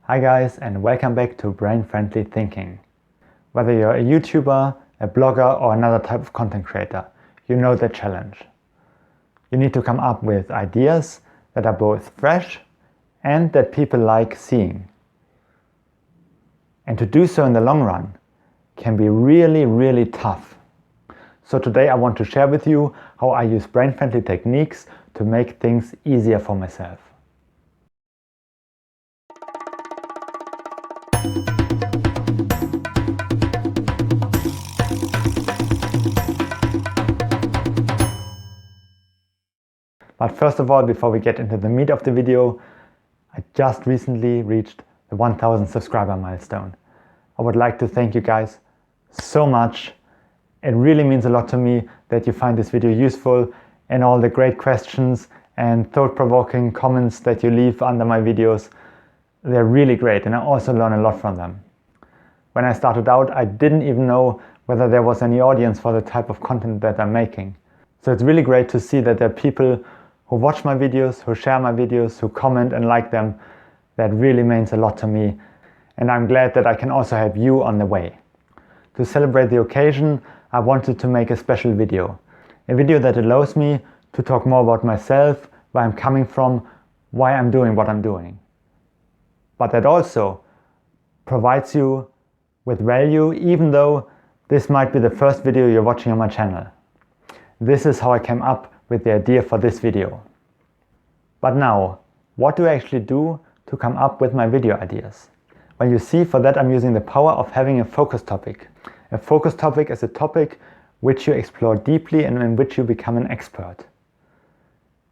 Hi guys, and welcome back to Brain-Friendly Thinking. Whether you're a YouTuber, a blogger or another type of content creator, you know the challenge. You need to come up with ideas that are both fresh and that people like seeing. And to do so in the long run can be really tough. So today I want to share with you how I use brain-friendly techniques to make things easier for myself. But first of all, before we get into the meat of the video, I just recently reached the 1000 subscriber milestone. I would like to thank you guys so much. It really means a lot to me that you find this video useful, and all the great questions and thought-provoking comments that you leave under my videos. They're really great, and I also learn a lot from them. When I started out, I didn't even know whether there was any audience for the type of content that I'm making. So it's really great to see that there are people who watch my videos, who share my videos, who comment and like them. That really means a lot to me, and I'm glad that I can also help you on the way. To celebrate the occasion, I wanted to make a special video. A video that allows me to talk more about myself, where I'm coming from, why I'm doing what I'm doing. But that also provides you with value, even though this might be the first video you're watching on my channel. This is how I came up with the idea for this video. But now, what do I actually do to come up with my video ideas? Well, you see, for that I'm using the power of having a focus topic. A focus topic is a topic which you explore deeply and in which you become an expert.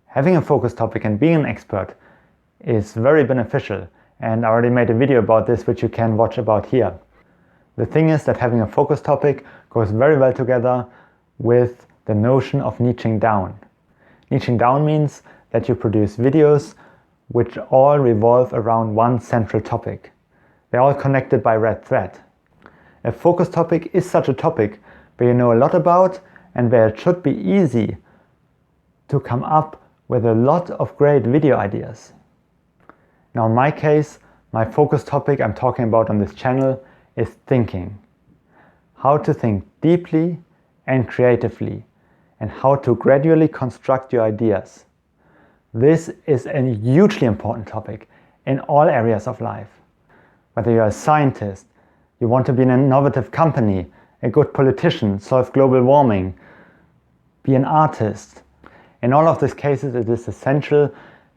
Having a focus topic and being an expert is very beneficial, and I already made a video about this which you can watch about here. The thing is that having a focus topic goes very well together with the notion of niching down. Niching down means that you produce videos which all revolve around one central topic. They're all connected by red thread. A focus topic is such a topic where you know a lot about and where it should be easy to come up with a lot of great video ideas. Now in my case, my focus topic I'm talking about on this channel is thinking. How to think deeply and creatively, and how to gradually construct your ideas. This is a hugely important topic in all areas of life. Whether you're a scientist, you want to be an innovative company, a good politician, solve global warming, be an artist. In all of these cases, it is essential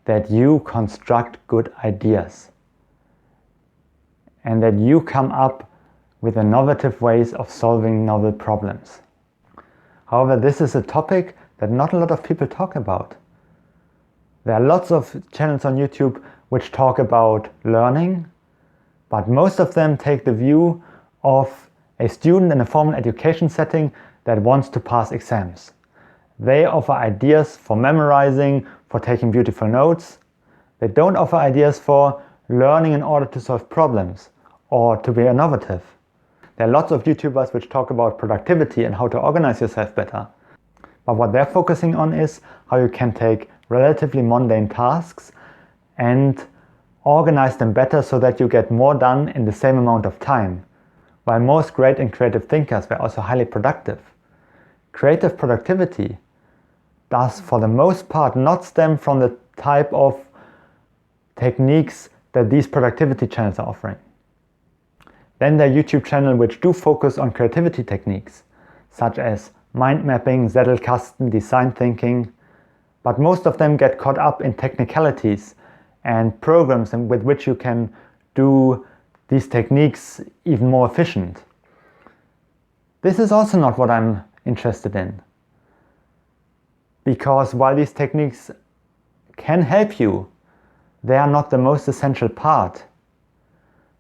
that you construct good ideas and that you come up with innovative ways of solving novel problems. However, this is a topic that not a lot of people talk about. There are lots of channels on YouTube which talk about learning, but most of them take the view of a student in a formal education setting that wants to pass exams. They offer ideas for memorizing, for taking beautiful notes. They don't offer ideas for learning in order to solve problems or to be innovative. There are lots of YouTubers which talk about productivity and how to organize yourself better. But what they're focusing on is how you can take relatively mundane tasks and organize them better so that you get more done in the same amount of time. While most great and creative thinkers were also highly productive. Creative productivity does for the most part not stem from the type of techniques that these productivity channels are offering. Then there are YouTube channels which do focus on creativity techniques, such as mind mapping, Zettelkasten, design thinking, but most of them get caught up in technicalities and programs with which you can do these techniques even more efficient. This is also not what I'm interested in, because while these techniques can help you, they are not the most essential part.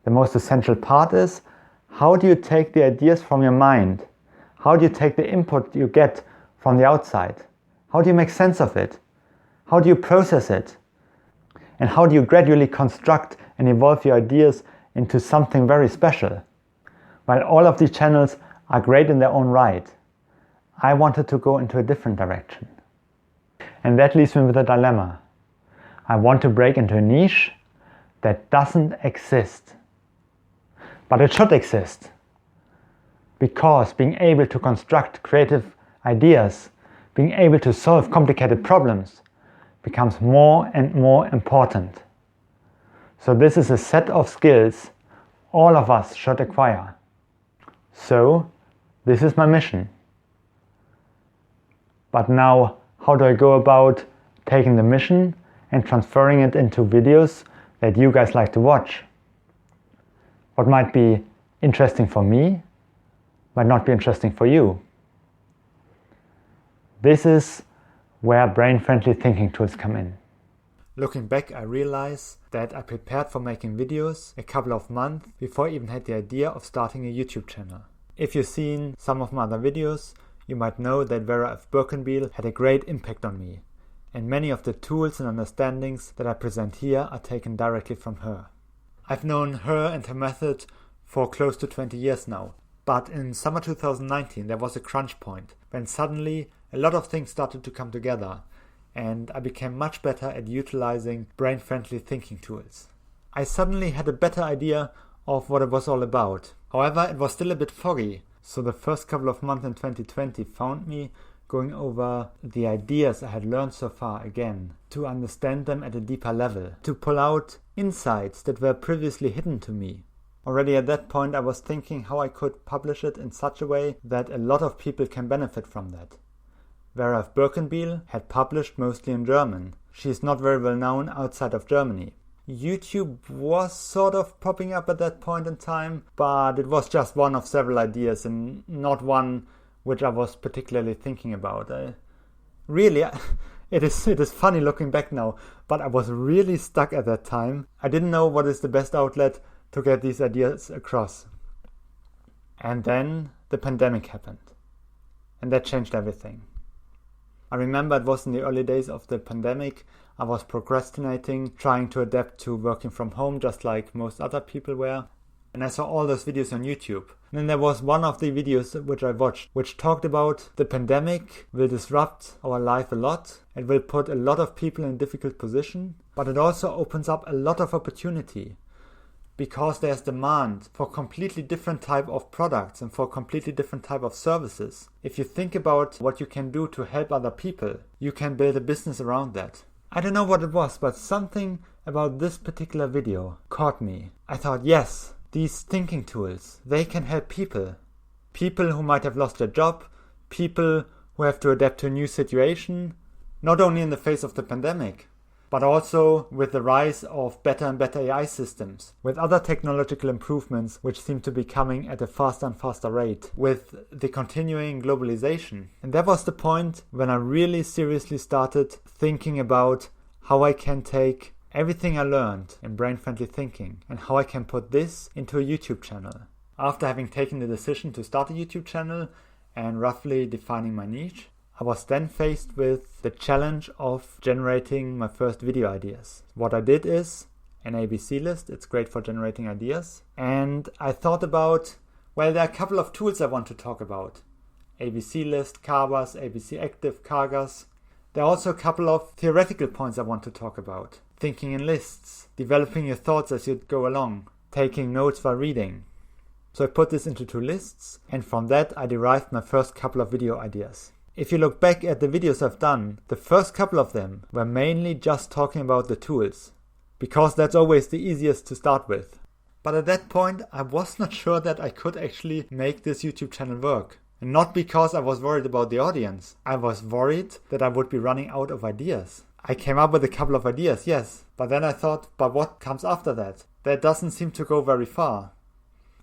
The most essential part is, how do you take the ideas from your mind? How do you take the input you get from the outside? How do you make sense of it? How do you process it? And how do you gradually construct and evolve your ideas into something very special? While all of these channels are great in their own right, I wanted to go into a different direction. And that leaves me with a dilemma. I want to break into a niche that doesn't exist. But it should exist. Because being able to construct creative ideas, being able to solve complicated problems, becomes more and more important. So this is a set of skills all of us should acquire. So this is my mission. But now, how do I go about taking the mission and transferring it into videos that you guys like to watch? What might be interesting for me might not be interesting for you. This is where brain-friendly thinking tools come in. Looking back, I realize that I prepared for making videos a couple of months before I even had the idea of starting a YouTube channel. If you've seen some of my other videos, you might know that Vera F. Birkenbiel had a great impact on me, and many of the tools and understandings that I present here are taken directly from her. I've known her and her method for close to 20 years now, but in summer 2019 there was a crunch point when suddenly a lot of things started to come together, and I became much better at utilizing brain-friendly thinking tools. I suddenly had a better idea of what it was all about. However, it was still a bit foggy, so the first couple of months in 2020 found me going over the ideas I had learned so far again, to understand them at a deeper level, to pull out insights that were previously hidden to me. Already at that point I was thinking how I could publish it in such a way that a lot of people can benefit from that. Vera F. Birkenbiel had published mostly in German. She is not very well known outside of Germany. YouTube was sort of popping up at that point in time, but it was just one of several ideas and not one which I was particularly thinking about. It is funny looking back now, but I was really stuck at that time. I didn't know what is the best outlet to get these ideas across. And then the pandemic happened, and that changed everything. I remember it was in the early days of the pandemic. I was procrastinating, trying to adapt to working from home just like most other people were. And I saw all those videos on YouTube. And then there was one of the videos which I watched, which talked about the pandemic will disrupt our life a lot. It will put a lot of people in a difficult position, but it also opens up a lot of opportunity. Because there's demand for completely different type of products and for completely different type of services. If you think about what you can do to help other people, you can build a business around that. I don't know what it was, but something about this particular video caught me. I thought, yes, these thinking tools, they can help people. People who might have lost their job, people who have to adapt to a new situation, not only in the face of the pandemic, but also with the rise of better and better AI systems, with other technological improvements which seem to be coming at a faster and faster rate, with the continuing globalization. And that was the point when I really seriously started thinking about how I can take everything I learned in brain-friendly thinking and how I can put this into a YouTube channel. After having taken the decision to start a YouTube channel and roughly defining my niche, I was then faced with the challenge of generating my first video ideas. What I did is an ABC list. It's great for generating ideas. And I thought about, well, there are a couple of tools I want to talk about. ABC list, Canvas, ABC Active, Canvas. There are also a couple of theoretical points I want to talk about. Thinking in lists, developing your thoughts as you go along, taking notes while reading. So I put this into 2 lists, and from that I derived my first couple of video ideas. If you look back at the videos I've done, the first couple of them were mainly just talking about the tools, because that's always the easiest to start with. But at that point, I was not sure that I could actually make this YouTube channel work. And not because I was worried about the audience. I was worried that I would be running out of ideas. I came up with a couple of ideas, yes, but then I thought, but what comes after that? That doesn't seem to go very far.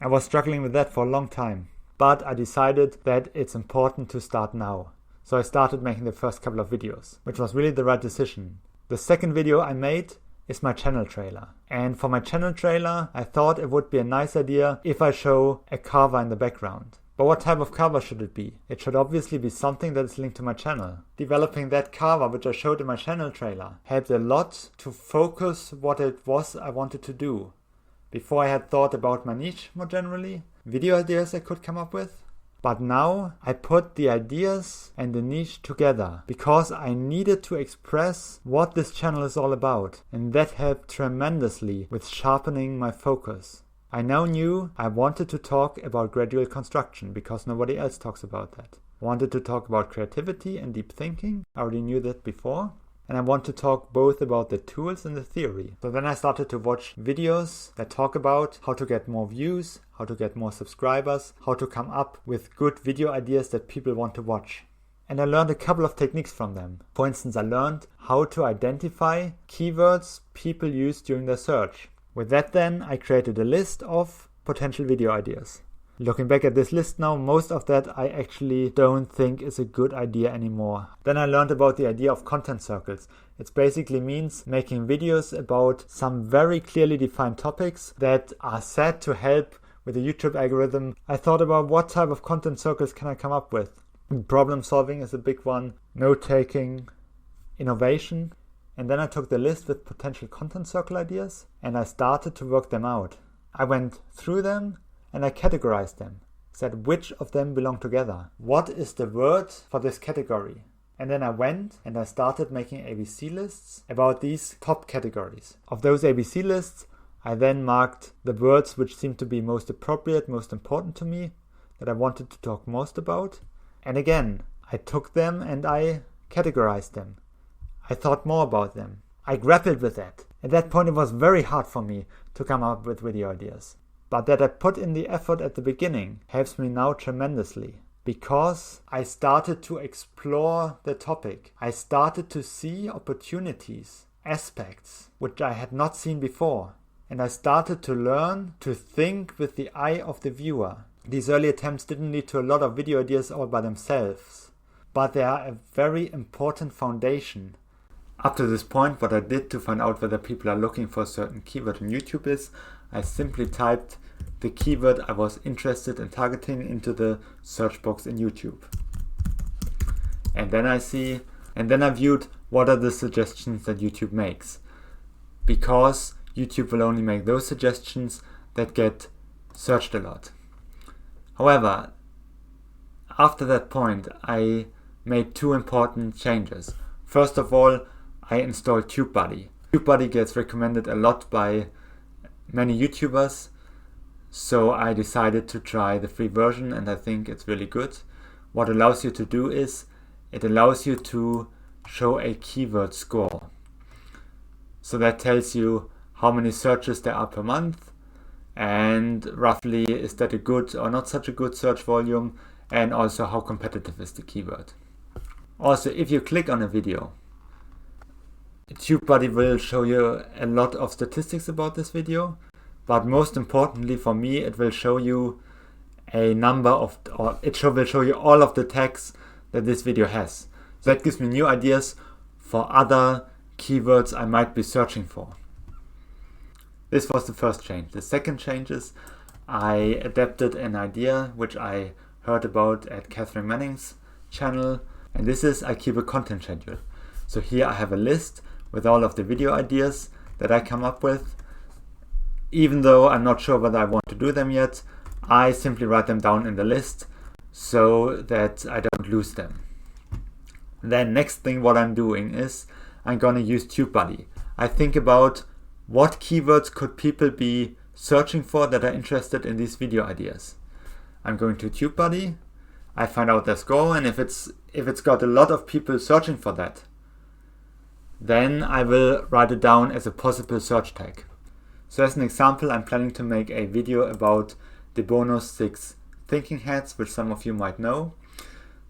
I was struggling with that for a long time, but I decided that it's important to start now. So I started making the first couple of videos, which was really the right decision. The second video I made is my channel trailer. And for my channel trailer, I thought it would be a nice idea if I show a cover in the background. But what type of cover should it be? It should obviously be something that is linked to my channel. Developing that cover, which I showed in my channel trailer, helped a lot to focus what it was I wanted to do. Before I had thought about my niche more generally, video ideas I could come up with, But now I put the ideas and the niche together because I needed to express what this channel is all about, and that helped tremendously with sharpening my focus. I now knew I wanted to talk about gradual construction because nobody else talks about that. I wanted to talk about creativity and deep thinking. I already knew that before. And I want to talk both about the tools and the theory. So then I started to watch videos that talk about how to get more views, how to get more subscribers, how to come up with good video ideas that people want to watch. And I learned a couple of techniques from them. For instance, I learned how to identify keywords people use during their search. With that then, I created a list of potential video ideas. Looking back at this list now, most of that I actually don't think is a good idea anymore. Then I learned about the idea of content circles. It basically means making videos about some very clearly defined topics that are said to help with the YouTube algorithm. I thought about what type of content circles can I come up with. Problem solving is a big one, note-taking, innovation. And then I took the list with potential content circle ideas and I started to work them out. I went through them and I categorized them, said which of them belong together. What is the word for this category? And then I went and I started making ABC lists about these top categories. Of those ABC lists, I then marked the words which seemed to be most appropriate, most important to me, that I wanted to talk most about. And again, I took them and I categorized them. I thought more about them. I grappled with that. At that point, it was very hard for me to come up with video ideas. But that I put in the effort at the beginning helps me now tremendously because I started to explore the topic. I started to see opportunities, aspects which I had not seen before. And I started to learn to think with the eye of the viewer. These early attempts didn't lead to a lot of video ideas all by themselves, but they are a very important foundation. Up to this point, what I did to find out whether people are looking for a certain keyword on YouTube is I simply typed the keyword I was interested in targeting into the search box in YouTube. And then I viewed what are the suggestions that YouTube makes. Because YouTube will only make those suggestions that get searched a lot. However, after that point, I made two important changes. First of all, I installed TubeBuddy. TubeBuddy gets recommended a lot by many YouTubers, so I decided to try the free version and I think it's really good. What it allows you to do is it allows you to show a keyword score. So that tells you how many searches there are per month and roughly is that a good or not such a good search volume, and also how competitive is the keyword. Also, if you click on a video, TubeBuddy will show you a lot of statistics about this video, but most importantly for me, it will show you a number of, or will show you all of the tags that this video has. So that gives me new ideas for other keywords I might be searching for. This was the first change. The second change is I adapted an idea which I heard about at Catherine Manning's channel, and this is I keep a content schedule. So here I have a list with all of the video ideas that I come up with. Even though I'm not sure whether I want to do them yet, I simply write them down in the list so that I don't lose them. Then next thing what I'm doing is I'm going to use TubeBuddy. I think about what keywords could people be searching for that are interested in these video ideas. I'm going to TubeBuddy, I find out their score, and if it's got a lot of people searching for that, then I will write it down as a possible search tag. So as an example, I'm planning to make a video about the Debono 6 thinking hats, which some of you might know.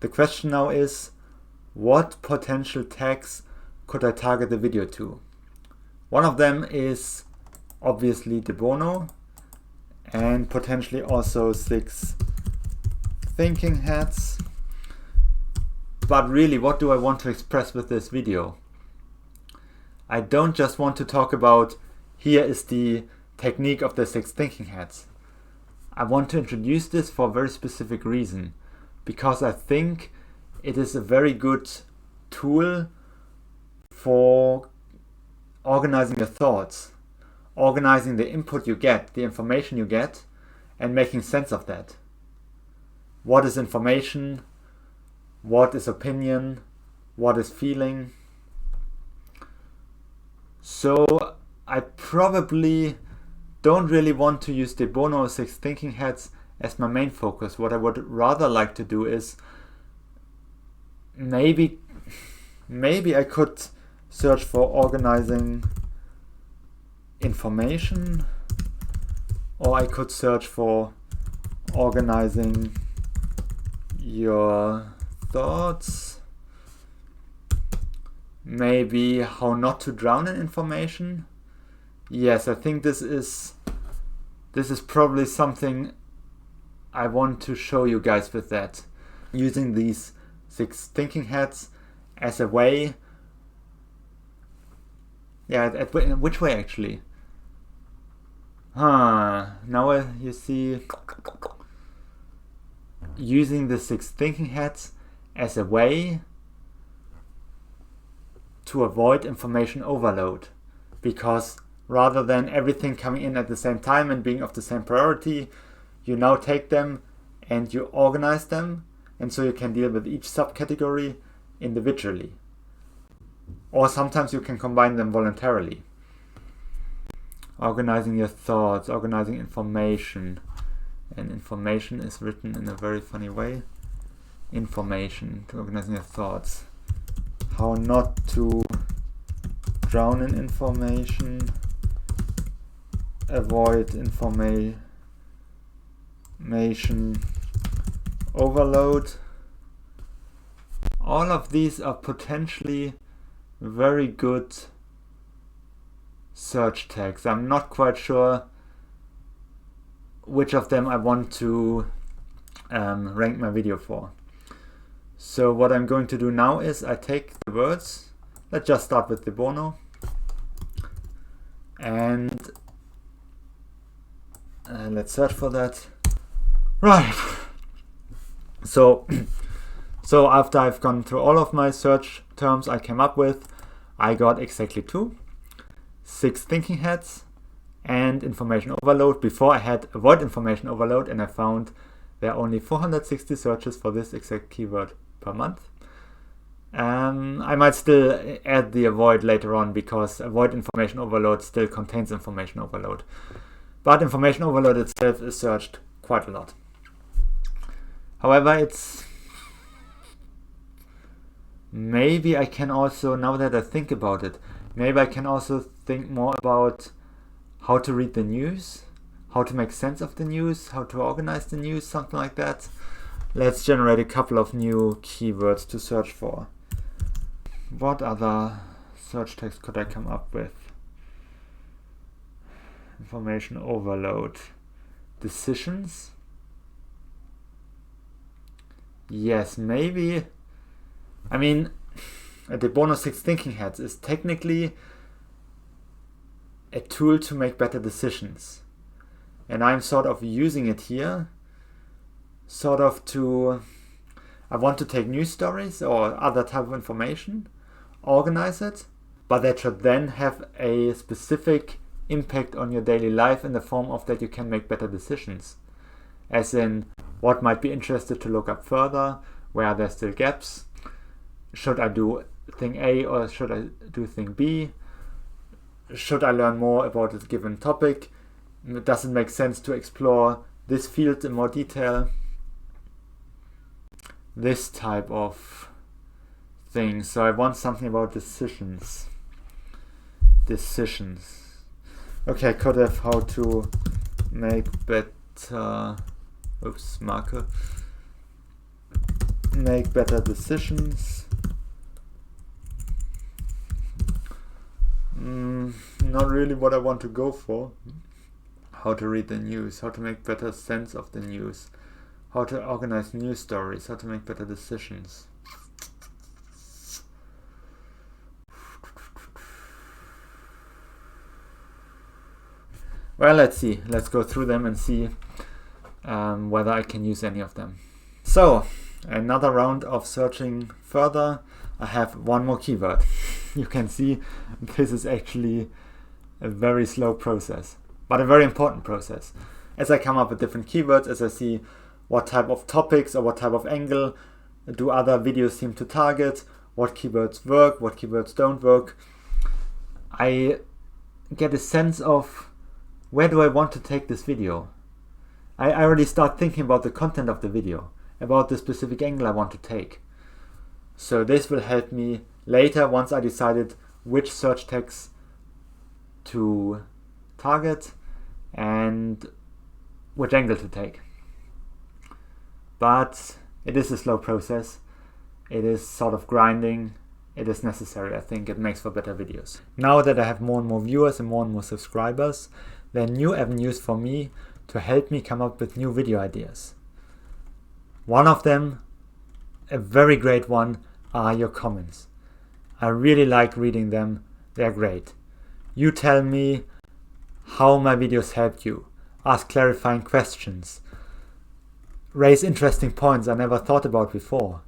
The question now is, what potential tags could I target the video to? One of them is obviously Debono and potentially also 6 thinking hats. But really, what do I want to express with this video? I don't just want to talk about here is the technique of the 6 thinking hats. I want to introduce this for a very specific reason, because I think it is a very good tool for organizing your thoughts, organizing the input you get, the information you get, and making sense of that. what is information, what is opinion, what is feeling. So I probably don't really want to use De Bono 6 thinking hats as my main focus. What I would rather like to do is maybe I could search for organizing information, or I could search for organizing your thoughts, maybe how not to drown in information. Yes, I think this is probably something I want to show you guys with that. Using these 6 thinking hats as a way. Yeah, in which way actually? Now you see, using the 6 thinking hats as a way to avoid information overload, because rather than everything coming in at the same time and being of the same priority, you now take them and you organize them, and so you can deal with each subcategory individually. Or sometimes you can combine them voluntarily. Organizing your thoughts, organizing information. And information is written in a very funny way. Information, to organizing your thoughts. How not to drown in information. Avoid information overload. All of these are potentially very good search tags. I'm not quite sure which of them I want to rank my video for. So what I'm going to do now is I take the words. Let's just start with De Bono. And let's search for that. Right. So after I've gone through all of my search terms I came up with, I got exactly 2, 6 thinking hats, and information overload. Before I had avoid information overload, and I found there are only 460 searches for this exact keyword per month. I might still add the avoid later on, because avoid information overload still contains information overload. But information overload itself is searched quite a lot. However, maybe I can also, now that I think about it, maybe I can also think more about how to read the news, how to make sense of the news, how to organize the news, something like that. Let's generate a couple of new keywords to search for. What other search tags could I come up with? Information overload. Decisions. Yes, maybe. I mean, De Bono 6 thinking hats is technically a tool to make better decisions. And I'm sort of using it here, sort of I want to take news stories or other type of information, organize it, but that should then have a specific impact on your daily life in the form of that you can make better decisions. As in, what might be interested to look up further, where are there still gaps, should I do thing A or should I do thing B, should I learn more about a given topic, does it make sense to explore this field in more detail, this type of thing. So I want something about decisions. Okay, I could have how to make better, make better decisions. Not really what I want to go for. How to read the news, how to make better sense of the news, how to organize news stories, how to make better decisions. Well, let's see. Let's go through them and see whether I can use any of them. So, another round of searching further. I have one more keyword. You can see this is actually a very slow process, but a very important process. As I come up with different keywords, as I see what type of topics or what type of angle do other videos seem to target, what keywords work, what keywords don't work. I get a sense of where do I want to take this video. I already start thinking about the content of the video, about the specific angle I want to take. So this will help me later once I decided which search tags to target and which angle to take. But it is a slow process. It is sort of grinding. It is necessary. I think it makes for better videos. Now that I have more and more viewers and more subscribers, there are new avenues for me to help me come up with new video ideas. One of them, a very great one, are your comments. I really like reading them. They're great. You tell me how my videos helped you. Ask clarifying questions. Raise interesting points I never thought about before.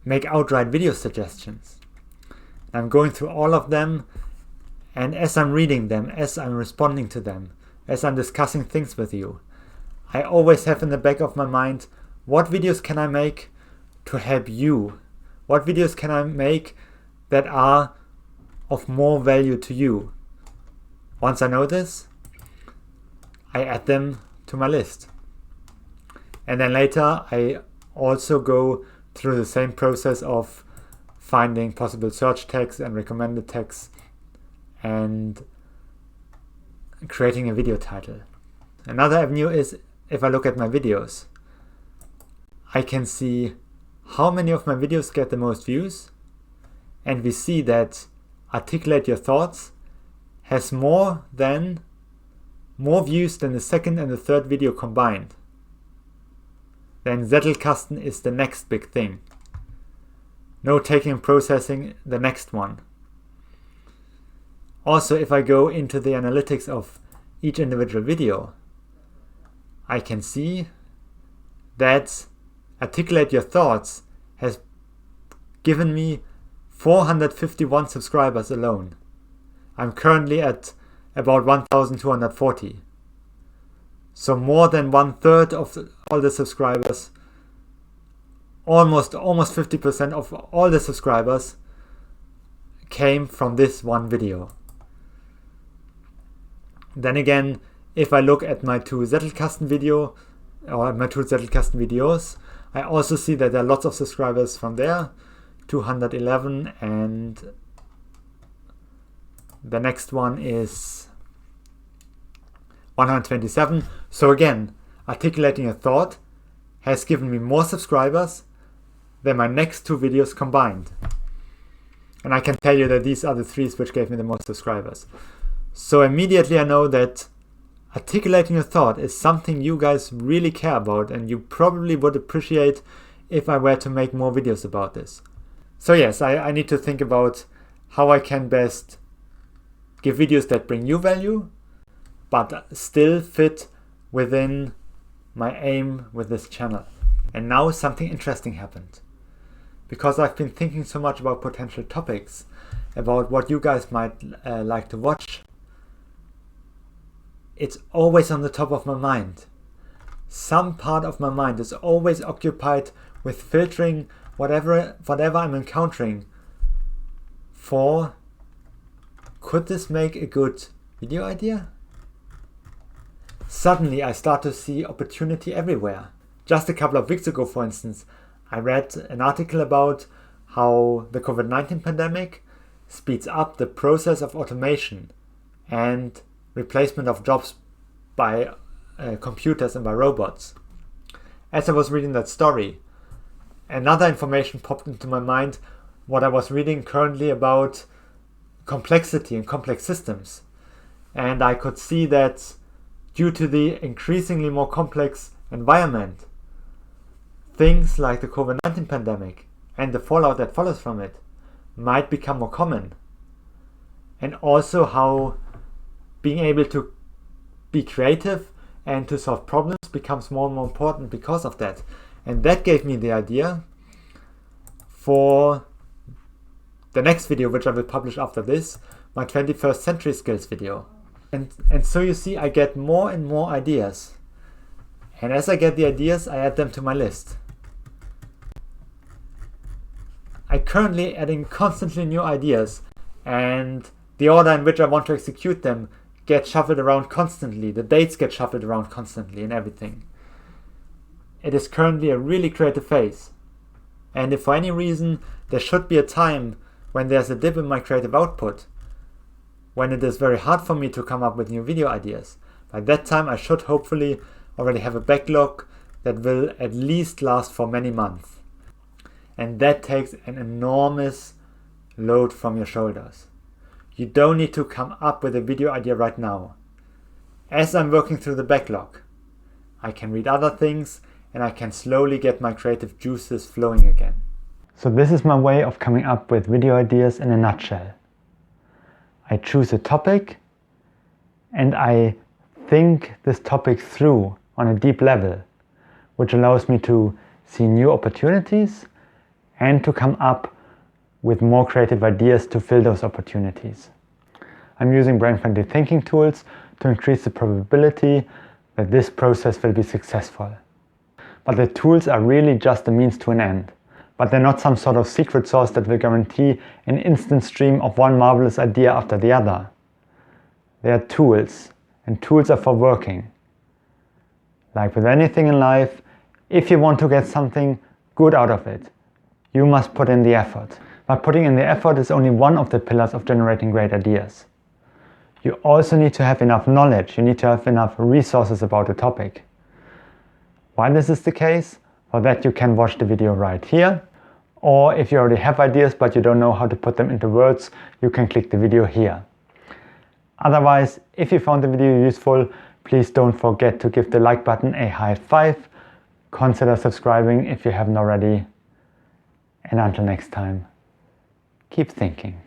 Make outright video suggestions. I'm going through all of them, and as I'm reading them, as I'm responding to them, as I'm discussing things with you, I always have in the back of my mind, what videos can I make to help you? What videos can I make that are of more value to you? Once I know this, I add them to my list. And then later I also go through the same process of finding possible search tags and recommended tags and creating a video title. Another avenue is if I look at my videos, I can see how many of my videos get the most views, and we see that Articulate Your Thoughts has more views than the second and the third video combined. Then Zettelkasten is the next big thing. Note-taking and processing, the next one. Also, if I go into the analytics of each individual video, I can see that Articulate Your Thoughts has given me 451 subscribers alone. I'm currently at about 1,240. So more than 1/3 of all the subscribers, almost 50% of all the subscribers came from this one video. Then again, if I look at my two Zettelkasten videos, I also see that there are lots of subscribers from there, 211, and the next one is 127. So again, Articulating a Thought has given me more subscribers than my next two videos combined. And I can tell you that these are the three which gave me the most subscribers. So immediately I know that Articulating a Thought is something you guys really care about, and you probably would appreciate if I were to make more videos about this. So yes, I need to think about how I can best give videos that bring you value, but still fit within my aim with this channel. And now something interesting happened. Because I've been thinking so much about potential topics, about what you guys might like to watch, it's always on the top of my mind. Some part of my mind is always occupied with filtering whatever I'm encountering for, could this make a good video idea? Suddenly I start to see opportunity everywhere. Just a couple of weeks ago, for instance, I read an article about how the COVID-19 pandemic speeds up the process of automation and replacement of jobs by computers and by robots. As I was reading that story, another information popped into my mind, what I was reading currently about complexity and complex systems. And I could see that due to the increasingly more complex environment, things like the COVID-19 pandemic and the fallout that follows from it might become more common. And also how being able to be creative and to solve problems becomes more and more important because of that. And that gave me the idea for the next video, which I will publish after this, my 21st century skills video. And so you see, I get more and more ideas. And as I get the ideas, I add them to my list. I'm currently adding constantly new ideas, and the order in which I want to execute them gets shuffled around constantly. The dates get shuffled around constantly and everything. It is currently a really creative phase. And if for any reason there should be a time when there's a dip in my creative output, when it is very hard for me to come up with new video ideas, by that time I should hopefully already have a backlog that will at least last for many months. And that takes an enormous load from your shoulders. You don't need to come up with a video idea right now. As I'm working through the backlog, I can read other things and I can slowly get my creative juices flowing again. So this is my way of coming up with video ideas in a nutshell. I choose a topic and I think this topic through on a deep level, which allows me to see new opportunities and to come up with more creative ideas to fill those opportunities. I'm using brain-friendly thinking tools to increase the probability that this process will be successful. But the tools are really just a means to an end. But they're not some sort of secret sauce that will guarantee an instant stream of one marvelous idea after the other. They are tools, and tools are for working. Like with anything in life, if you want to get something good out of it, you must put in the effort. But putting in the effort is only one of the pillars of generating great ideas. You also need to have enough knowledge, you need to have enough resources about the topic. Why this is the case? For that you can watch the video right here, or if you already have ideas but you don't know how to put them into words, you can click the video here. Otherwise, if you found the video useful, please don't forget to give the like button a high five, consider subscribing if you haven't already, and until next time, keep thinking.